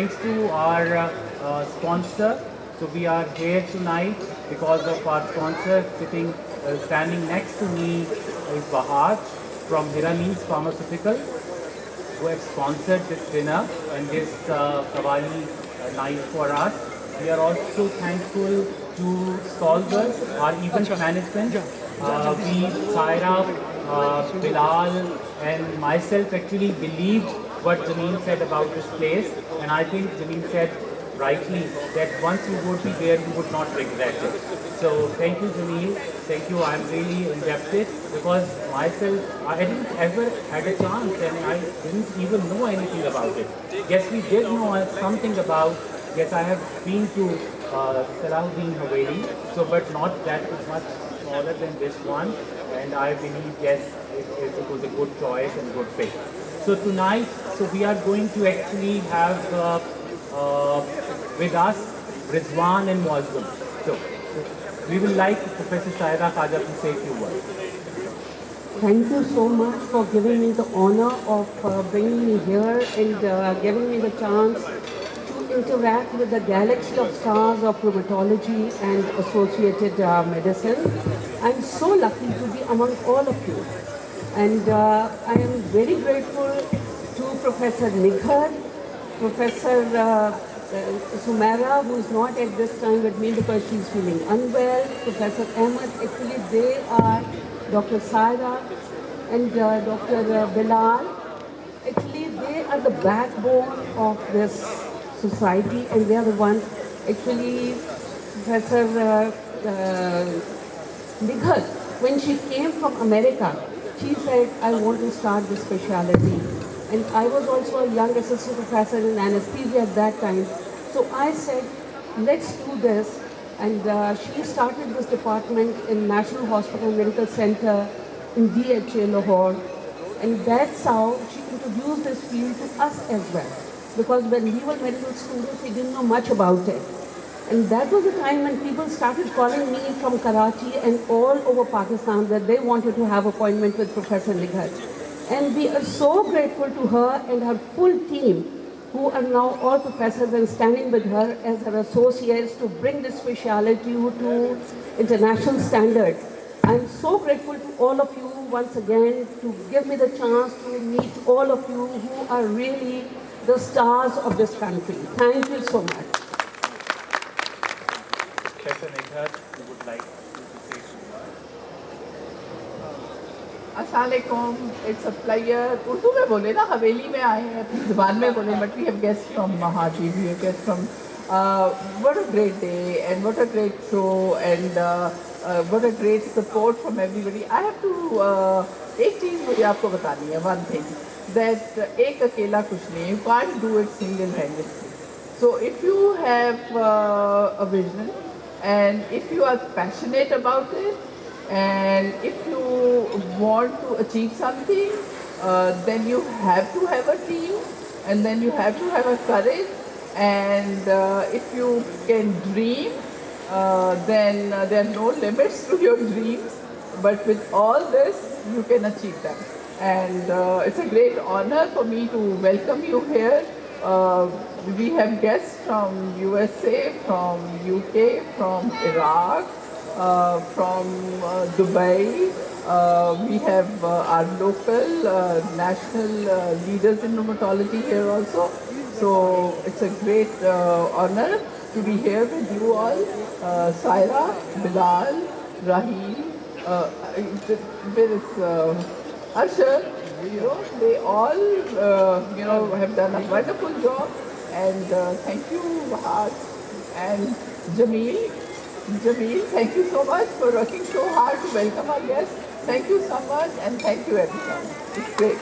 Thanks to our sponsor. So we are here tonight because of our sponsor. Standing next to me is Bahaj from Hirani's Pharmaceutical, who have sponsored this dinner and this Kawali night for us. We are also thankful to Solvers, our event management. We, Saira, Bilal and myself actually believed what Jameel said about this place, and I think Jameel said rightly that once you would be there, you would not regret it. So thank you, Jameel. Thank you. I'm really indebted because myself, I didn't ever had a chance and I didn't even know anything about it. Yes, we did know something about, yes, I have been to Salahuddin Haveli, so but not that much smaller than this one. And I believe, yes, it was a good choice and good pick. So tonight, we are going to actually have with us Rizwan and Muazzam. So we will like Professor Saira Khaja to say a few words. Thank you so much for giving me the honor of bringing me here and giving me the chance to interact with the galaxy of stars of rheumatology and associated medicine. I'm so lucky to be among all of you. And I am very grateful to Professor Nikhar, Professor Sumera, who is not at this time with me because she's feeling unwell, Professor Ahmed. Actually, they are Dr. Saira and Dr. Bilal. Actually, they are the backbone of this society, and they are the ones. Actually, Professor Nikhar, when she came from America, she said, I want to start this specialty. And I was also a young assistant professor in anesthesia at that time. So I said, let's do this. And she started this department in National Hospital Medical Center in DHA Lahore. And that's how she introduced this field to us as well. Because when we were medical students, we didn't know much about it. And that was the time when people started calling me from Karachi and all over Pakistan that they wanted to have appointment with Professor Nikhar. And we are so grateful to her and her full team, who are now all professors and standing with her as her associates to bring this specialty to international standards. I'm so grateful to all of you once again to give me the chance to meet all of you who are really the stars of this country. Thank you so much. Professor Nikhar, you would like to say Assalamualaikum. It's a pleasure. Urdu में बोले ना, हवेली में आए हैं, अपनी ज़बान में बोले. But we have guests from Mahaji, we have guests from. What a great day and what a great show and what a great support from everybody. I have to एक चीज़ मुझे आपको बतानी है. One thing that एक अकेला कुछ नहीं. You can't do it single-handedly. So if you have a vision and if you are passionate about it, and if you want to achieve something, then you have to have a team, and then you have to have a courage, and if you can dream, then there are no limits to your dreams, but with all this, you can achieve them. And it's a great honor for me to welcome you here. We have guests from USA, from UK, from Iraq, from Dubai. We have our local national leaders in rheumatology here also. So it's a great honor to be here with you all. Saira, Bilal, Rahim, there is Arshad. They all have done a wonderful job. And thank you, Bahaj and Jameel. Jameel, thank you so much for working so hard to welcome our guests. Thank you so much and thank you everyone. It's great.